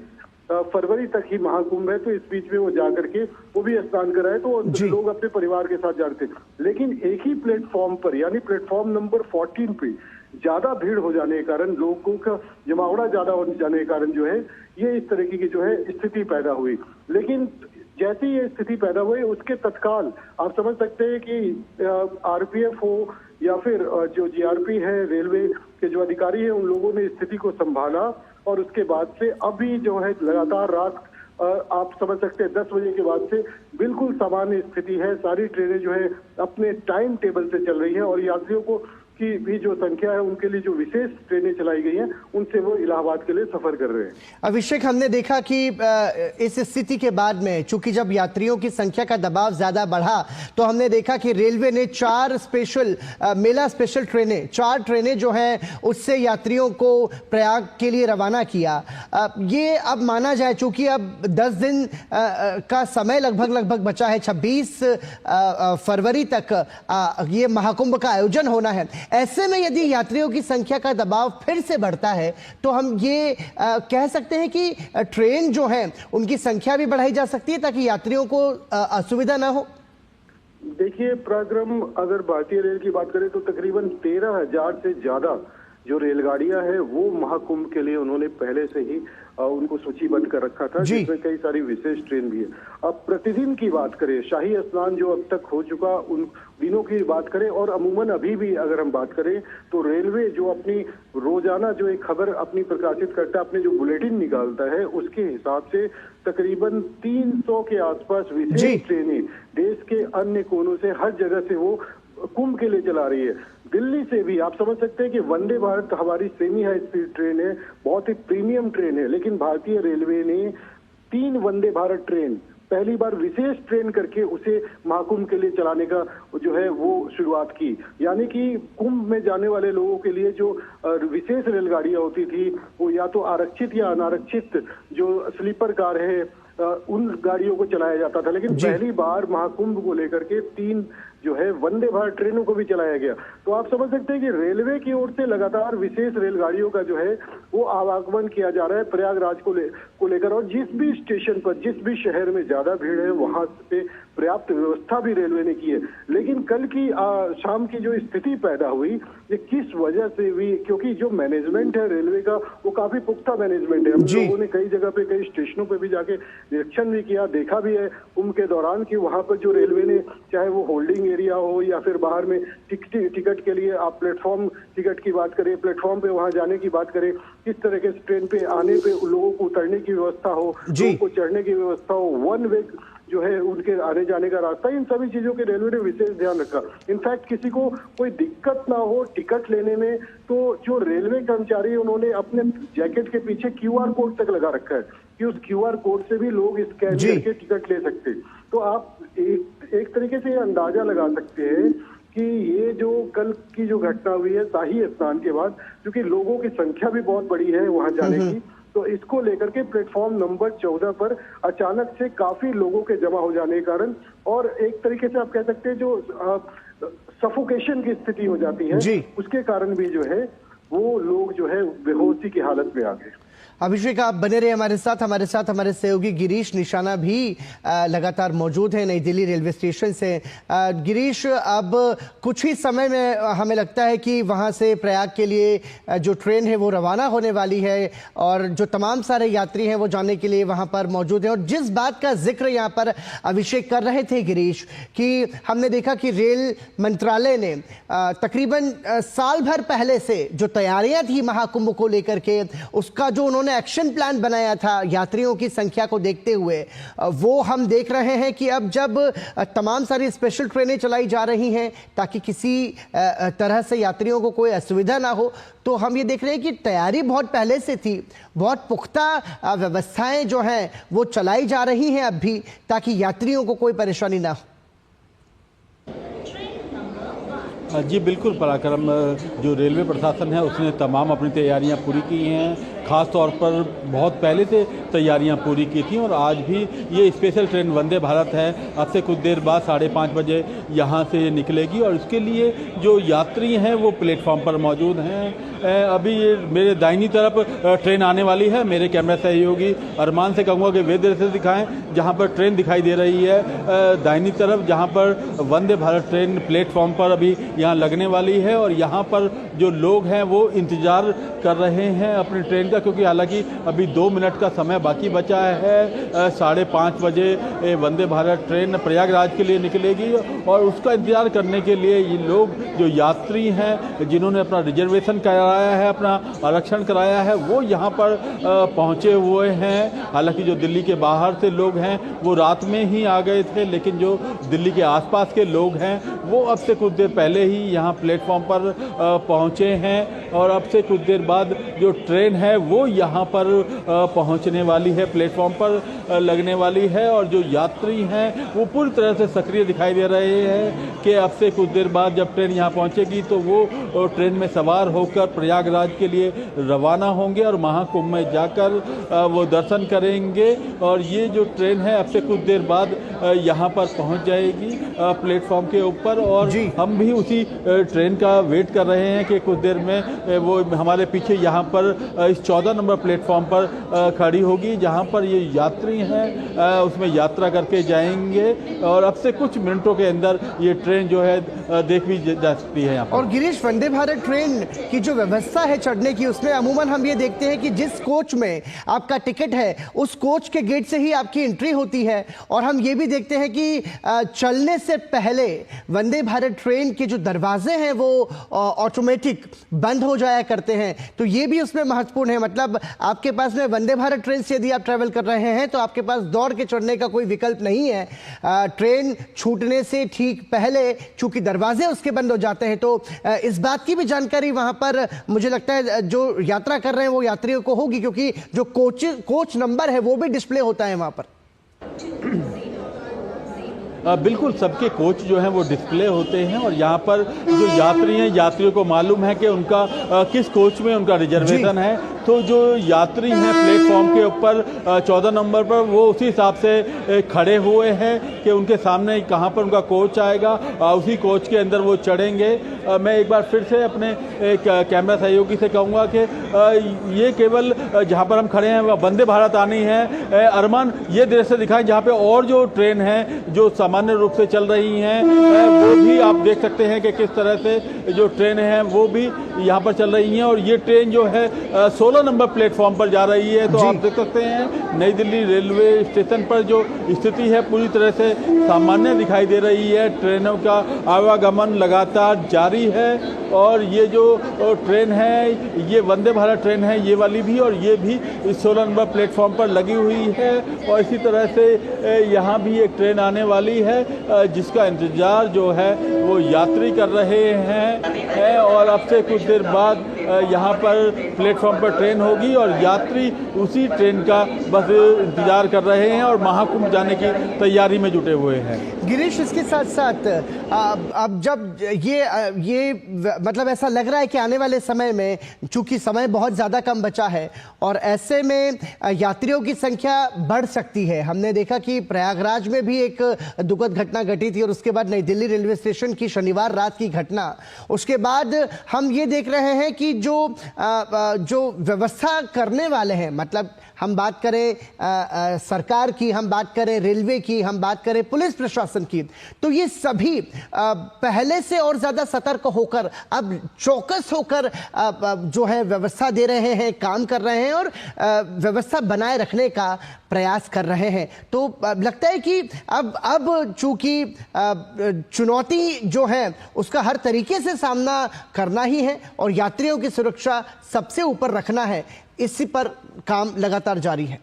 फरवरी तक ही महाकुंभ है, तो इस बीच में वो जाकर के वो भी स्नान कराए तो लोग अपने परिवार के साथ जाते। लेकिन एक ही प्लेटफॉर्म पर यानी प्लेटफॉर्म नंबर 14 पे ज्यादा भीड़ हो जाने के कारण, लोगों का जमावड़ा ज्यादा हो जाने के कारण जो है ये इस तरह की जो है स्थिति पैदा हुई। लेकिन जैसे ये स्थिति पैदा हुई उसके तत्काल आप समझ सकते हैं कि आरपीएफ हो या फिर जो जीआरपी है, रेलवे के जो अधिकारी हैं, उन लोगों ने स्थिति को संभाला और उसके बाद से अभी जो है लगातार रात आप समझ सकते हैं 10 बजे के बाद से बिल्कुल सामान्य स्थिति है। सारी ट्रेनें जो है अपने टाइम टेबल से चल रही हैं और यात्रियों को की भी जो संख्या है उनके लिए जो विशेष ट्रेनें चलाई गई हैं उनसे वो इलाहाबाद के लिए सफर कर रहे हैं। अभिषेक, हमने देखा कि इस स्थिति के बाद में चूंकि जब यात्रियों की संख्या का दबाव ज्यादा बढ़ा तो हमने देखा कि रेलवे ने 4 स्पेशल मेला स्पेशल ट्रेनें 4 ट्रेनें जो हैं उससे यात्रियों को प्रयाग के लिए रवाना किया। ये अब माना जाए चूंकि अब 10 दिन का समय लगभग बचा है, 26 फरवरी तक ये महाकुंभ का आयोजन होना है। ऐसे में यदि यात्रियों की संख्या का दबाव फिर से बढ़ता है तो हम ये कह सकते हैं कि ट्रेन जो है उनकी संख्या भी बढ़ाई जा सकती है ताकि यात्रियों को असुविधा ना हो। देखिए पराक्रम, अगर भारतीय रेल की बात करें तो तकरीबन 13,000 से ज्यादा जो रेलगाड़ियां हैं वो महाकुंभ के लिए उन्होंने पहले से ही उनको सूचीबद्ध कर रखा था, जिसमें कई सारी विशेष ट्रेन भी है। अब प्रतिदिन की बात करें, शाही स्नान जो अब तक हो चुका उन दिनों की बात करें और अमूमन अभी भी अगर हम बात करें तो रेलवे जो अपनी रोजाना जो एक खबर अपनी प्रकाशित करता है, अपने जो बुलेटिन निकालता है उसके हिसाब से तकरीबन 300 के आसपास विशेष ट्रेनें देश के अन्य कोनों से हर जगह से वो कुंभ के लिए चला रही है। दिल्ली से भी आप समझ सकते हैं कि वंदे भारत हमारी सेमी हाई स्पीड ट्रेन है, बहुत ही प्रीमियम ट्रेन है, लेकिन भारतीय रेलवे ने 3 वंदे भारत ट्रेन पहली बार विशेष ट्रेन करके उसे महाकुंभ के लिए चलाने का जो है वो शुरुआत की। यानी कि कुंभ में जाने वाले लोगों के लिए जो विशेष रेलगाड़ियां होती थी वो या तो आरक्षित या अनारक्षित जो स्लीपर कार है उन गाड़ियों को चलाया जाता था, लेकिन पहली बार महाकुंभ को लेकर के 3 जो है वंदे भारत ट्रेनों को भी चलाया गया। तो आप समझ सकते हैं कि रेलवे की ओर से लगातार विशेष रेलगाड़ियों का जो है वो आवागमन किया जा रहा है प्रयागराज को लेकर और जिस भी स्टेशन पर जिस भी शहर में ज्यादा भीड़ है वहां पे पर्याप्त व्यवस्था भी रेलवे ने की है। लेकिन कल की शाम की जो स्थिति पैदा हुई ये किस वजह से हुई, क्योंकि जो मैनेजमेंट है रेलवे का वो काफी पुख्ता मैनेजमेंट है। हम लोगों ने कई जगह पे कई स्टेशनों पे भी जाके निरीक्षण भी किया, देखा भी है कुंभ के दौरान कि वहां पर जो रेलवे ने चाहे वो होल्डिंग एरिया हो या फिर बाहर में टिकट के लिए आप प्लेटफॉर्म टिकट की बात करें, प्लेटफॉर्म पे वहां जाने की बात करें, किस तरह के ट्रेन पे आने पे लोगों को उतरने की व्यवस्था हो, लोगों को चढ़ने की व्यवस्था हो, वन वे जो है उनके आने जाने का रास्ता, इन सभी चीजों के रेलवे ने विशेष ध्यान रखा। इनफैक्ट किसी को कोई दिक्कत ना हो टिकट लेने में तो जो रेलवे कर्मचारी उन्होंने अपने जैकेट के पीछे QR कोड तक लगा रखा है कि उस QR कोड से भी लोग स्कैन करके टिकट ले सकते। तो आप एक तरीके से अंदाजा लगा सकते हैं कि ये जो कल की जो घटना हुई है शाही स्नान के बाद, क्योंकि लोगों की संख्या भी बहुत बड़ी है वहां जाने की, तो इसको लेकर के प्लेटफॉर्म नंबर 14 पर अचानक से काफी लोगों के जमा हो जाने के कारण और एक तरीके से आप कह सकते हैं जो सफोकेशन की स्थिति हो जाती है उसके कारण भी जो है वो लोग जो है बेहोशी की हालत में आ गए। अभिषेक, आप बने रहे हमारे साथ हमारे सहयोगी गिरीश निशाना भी लगातार मौजूद हैं नई दिल्ली रेलवे स्टेशन से। गिरीश, अब कुछ ही समय में हमें लगता है कि वहां से प्रयाग के लिए जो ट्रेन है वो रवाना होने वाली है और जो तमाम सारे यात्री हैं वो जाने के लिए वहां पर मौजूद हैं। और जिस बात का जिक्र यहाँ पर अभिषेक कर रहे थे गिरीश, कि हमने देखा कि रेल मंत्रालय ने तकरीबन साल भर पहले से जो तैयारियां थी महाकुंभ को लेकर के, उसका जो उन्होंने एक्शन प्लान बनाया था यात्रियों की संख्या को देखते हुए, वो हम देख रहे हैं कि अब जब तमाम सारी स्पेशल ट्रेनें चलाई जा रही हैं ताकि किसी तरह से यात्रियों को कोई असुविधा ना हो, तो हम ये देख रहे हैं कि तैयारी बहुत पहले से थी, बहुत पुख्ता व्यवस्थाएं जो हैं वो चलाई जा रही हैं अब भी ताकि यात्रियों को कोई परेशानी ना हो। जी बिल्कुल पराक्रम, जो रेलवे प्रशासन है उसने तमाम अपनी तैयारियां पूरी की हैं ख़ास तौर पर बहुत पहले से तैयारियां पूरी की थी और आज भी ये स्पेशल ट्रेन वंदे भारत है, अब से कुछ देर बाद 5:30 बजे यहाँ से निकलेगी और इसके लिए जो यात्री हैं वो प्लेटफॉर्म पर मौजूद हैं। अभी ये मेरे दाहिनी तरफ ट्रेन आने वाली है। मेरे कैमरा सहयोगी अरमान से कहूँगा कि वे देर से दिखाएं जहाँ पर ट्रेन दिखाई दे रही है दाहिनी तरफ, जहाँ पर वंदे भारत ट्रेन प्लेटफॉर्म पर अभी यहाँ लगने वाली है और यहाँ पर जो लोग हैं वो इंतज़ार कर रहे हैं अपनी ट्रेन का, क्योंकि हालांकि अभी 2 मिनट का समय बाकी बचा है। 5:30 बजे वंदे भारत ट्रेन प्रयागराज के लिए निकलेगी और उसका इंतज़ार करने के लिए ये लोग जो यात्री हैं जिन्होंने अपना रिजर्वेशन कराया है, अपना आरक्षण कराया है, वो यहाँ पर पहुँचे हुए हैं। हालांकि जो दिल्ली के बाहर से लोग हैं वो रात में ही आ गए थे, लेकिन जो दिल्ली के आसपास के लोग हैं वो अब से कुछ देर पहले ही यहाँ प्लेटफॉर्म पर पहुँचे हैं और अब से कुछ देर बाद जो ट्रेन है वो यहाँ पर पहुँचने वाली है, प्लेटफॉर्म पर लगने वाली है। और जो यात्री हैं वो पूरी तरह से सक्रिय दिखाई दे रहे हैं कि अब से कुछ देर बाद जब ट्रेन यहाँ पहुँचेगी तो वो ट्रेन में सवार होकर प्रयागराज के लिए रवाना होंगे और महाकुंभ में जाकर वो दर्शन करेंगे। और ये जो ट्रेन है अब से कुछ देर बाद यहाँ पर पहुँच जाएगी प्लेटफॉर्म के ऊपर और हम भी उसी ट्रेन का वेट कर रहे हैं कि कुछ देर में वो हमारे पीछे यहाँ पर इस 14 नंबर प्लेटफॉर्म पर खड़ी होगी, जहाँ पर ये यात्री हैं उसमें यात्रा करके जाएंगे और अब से कुछ मिनटों के अंदर ये ट्रेन जो है देख भी जा सकती है यहाँ पर। और गिरीश, वंदे भारत ट्रेन की जो व्यवस्था है चढ़ने की, उसमें अमूमन हम ये देखते हैं कि जिस कोच में आपका टिकट है उस कोच के गेट से ही आपकी एंट्री होती है और हम ये भी देखते हैं कि चलने से पहले वंदे भारत ट्रेन के जो दरवाजे हैं वो ऑटोमेटिक बंद हो जाया करते हैं। तो ये भी उसमें महत्वपूर्ण है, मतलब आपके पास में वंदे भारत ट्रेन से यदि आप ट्रैवल कर रहे हैं तो आपके पास दौड़ के चढ़ने का कोई विकल्प नहीं है। ट्रेन छूटने से ठीक पहले चूंकि दरवाजे उसके बंद हो जाते हैं, तो इस बात की भी जानकारी वहां पर मुझे लगता है जो यात्रा कर रहे हैं वो यात्रियों को होगी, क्योंकि जो कोच नंबर है वो भी डिस्प्ले होता है वहां पर। बिल्कुल, सबके कोच जो हैं वो डिस्प्ले होते हैं और यहाँ पर जो यात्री हैं, यात्रियों को मालूम है कि उनका किस कोच में उनका रिजर्वेशन है। तो जो यात्री हैं प्लेटफॉर्म के ऊपर 14 नंबर पर वो उसी हिसाब से खड़े हुए हैं कि उनके सामने कहाँ पर उनका कोच आएगा, उसी कोच के अंदर वो चढ़ेंगे। मैं एक बार फिर से अपने कैमरा सहयोगी से कहूँगा कि ये केवल जहाँ पर हम खड़े हैं वह वंदे भारत आनी है। अरमान, ये दृश्य दिखाएं जहाँ पे और जो ट्रेन है जो सामान्य रूप से चल रही हैं वो भी आप देख सकते हैं कि किस तरह से जो ट्रेन हैं वो भी यहाँ पर चल रही हैं और ये ट्रेन जो है 16 नंबर प्लेटफॉर्म पर जा रही है। तो आप देख सकते हैं नई दिल्ली रेलवे स्टेशन पर जो स्थिति है पूरी तरह से सामान्य दिखाई दे रही है। ट्रेनों का आवागमन लगातार जारी है और ये जो ट्रेन है ये वंदे भारत ट्रेन है, ये वाली भी, और ये भी 16 नंबर प्लेटफॉर्म पर लगी हुई है। और इसी तरह से यहाँ भी एक ट्रेन आने वाली है जिसका इंतजार जो है वो यात्री कर रहे हैं और अब से कुछ देर बाद यहाँ पर प्लेटफॉर्म पर ट्रेन होगी और यात्री उसी ट्रेन का बस इंतजार कर रहे हैं और महाकुंभ जाने की तैयारी में जुटे हुए हैं। गिरीश, इसके साथ साथ अब जब ये मतलब ऐसा लग रहा है कि आने वाले समय में चूंकि समय बहुत ज़्यादा कम बचा है और ऐसे में यात्रियों की संख्या बढ़ सकती है। हमने देखा कि प्रयागराज में भी एक दुखद घटना घटी थी और उसके बाद नई दिल्ली रेलवे स्टेशन की शनिवार रात की घटना, उसके बाद हम ये देख रहे हैं कि जो व्यवस्था करने वाले हैं, मतलब हम बात करें सरकार की, हम बात करें रेलवे की, हम बात करें पुलिस प्रशासन की, तो ये सभी पहले से और ज़्यादा सतर्क होकर अब चौकस होकर जो है व्यवस्था दे रहे हैं, काम कर रहे हैं और व्यवस्था बनाए रखने का प्रयास कर रहे हैं। तो लगता है कि अब चूंकि चुनौती जो है उसका हर तरीके से सामना करना ही है और यात्रियों की सुरक्षा सबसे ऊपर रखना है, इसी पर काम लगातार जारी है।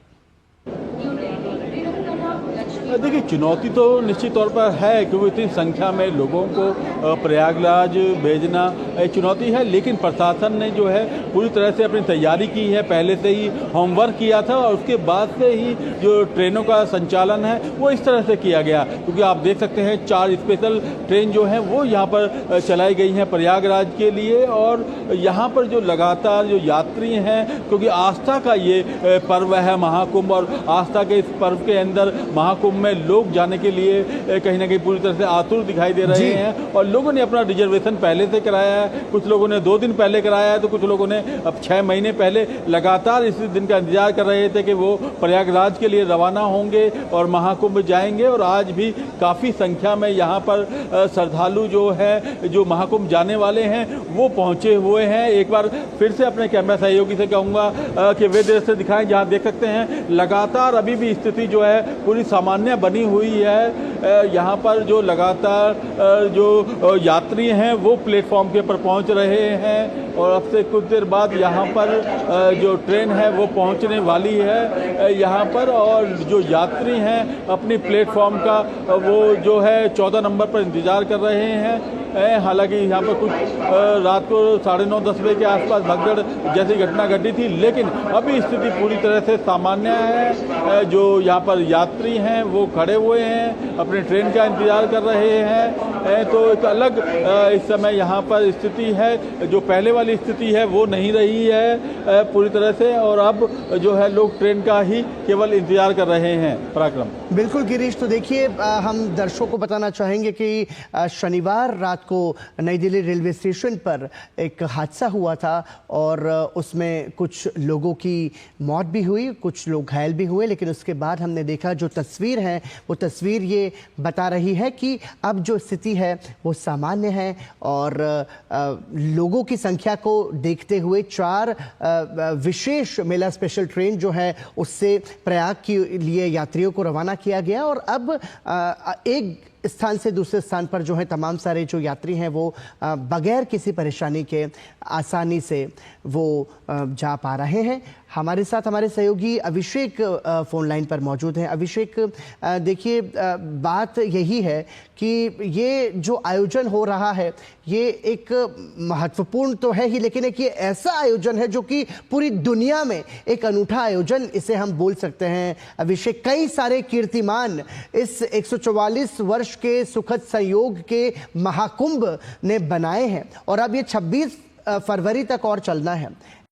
देखिए, चुनौती तो निश्चित तौर पर है क्योंकि इतनी संख्या में लोगों को प्रयागराज भेजना एक चुनौती है, लेकिन प्रशासन ने जो है पूरी तरह से अपनी तैयारी की है, पहले से ही होमवर्क किया था और उसके बाद से ही जो ट्रेनों का संचालन है वो इस तरह से किया गया। क्योंकि आप देख सकते हैं 4 स्पेशल ट्रेन जो हैं वो यहाँ पर चलाई गई हैं प्रयागराज के लिए, और यहाँ पर जो लगातार जो यात्री हैं, क्योंकि आस्था का ये पर्व है महाकुंभ, और आस्था के इस पर्व के अंदर महाकुंभ में लोग जाने के लिए कहीं ना कहीं पूरी तरह से आतुर दिखाई दे रहे हैं। और लोगों ने अपना रिजर्वेशन पहले से कराया है, कुछ लोगों ने 2 दिन पहले कराया है, तो कुछ लोगों ने अब 6 महीने पहले लगातार इस दिन का इंतजार कर रहे थे कि वो प्रयागराज के लिए रवाना होंगे और महाकुंभ जाएंगे। और आज भी काफ़ी संख्या में यहाँ पर श्रद्धालु जो है, जो महाकुंभ जाने वाले हैं, वो पहुँचे हुए हैं। एक बार फिर से अपने कैमरा सहयोगी से कहूँगा कि वे दृश्य दिखाएं जहाँ देख सकते हैं लगातार अभी भी स्थिति जो है पूरी सामान्य बनी हुई है। यहाँ पर जो लगातार जो यात्री हैं वो प्लेटफॉर्म के ऊपर पहुँच रहे हैं, और अब से कुछ देर बाद यहाँ पर जो ट्रेन है वो पहुँचने वाली है यहाँ पर। और जो यात्री हैं अपनी प्लेटफॉर्म का वो जो है 14 नंबर पर इंतज़ार कर रहे हैं। हालांकि यहाँ पर कुछ रात को 9:30-10 बजे के आसपास भगदड़ जैसी घटना घटी थी, लेकिन अभी स्थिति पूरी तरह से सामान्य है। जो यहाँ पर यात्री हैं वो खड़े हुए हैं, अपने ट्रेन का इंतज़ार कर रहे हैं। तो एक अलग इस समय यहाँ पर स्थिति है, जो पहले वाली स्थिति है वो नहीं रही है पूरी तरह से, और अब जो है लोग ट्रेन का ही केवल इंतज़ार कर रहे हैं। पराक्रम। बिल्कुल गिरीश, तो देखिए हम दर्शकों को बताना चाहेंगे कि शनिवार रात को नई दिल्ली रेलवे स्टेशन पर एक हादसा हुआ था और उसमें कुछ लोगों की मौत भी हुई, कुछ लोग घायल भी हुए। लेकिन उसके बाद हमने देखा जो तस्वीर है वो तस्वीर ये बता रही है कि अब जो स्थिति है वो सामान्य है, और लोगों की संख्या को देखते हुए 4 विशेष मेला स्पेशल ट्रेन जो है उससे प्रयाग के लिए यात्रियों को रवाना किया गया। और अब एक स्थान से दूसरे स्थान पर जो है तमाम सारे जो यात्री हैं वो बगैर किसी परेशानी के आसानी से वो जा पा रहे हैं। हमारे साथ हमारे सहयोगी अभिषेक फ़ोन लाइन पर मौजूद हैं। अभिषेक, देखिए बात यही है कि ये जो आयोजन हो रहा है ये एक महत्वपूर्ण तो है ही, लेकिन एक ये ऐसा आयोजन है जो कि पूरी दुनिया में एक अनूठा आयोजन इसे हम बोल सकते हैं। अभिषेक, कई सारे कीर्तिमान इस 144 वर्ष के सुखद संयोग के महाकुंभ ने बनाए हैं, और अब ये 26 फरवरी तक और चलना है।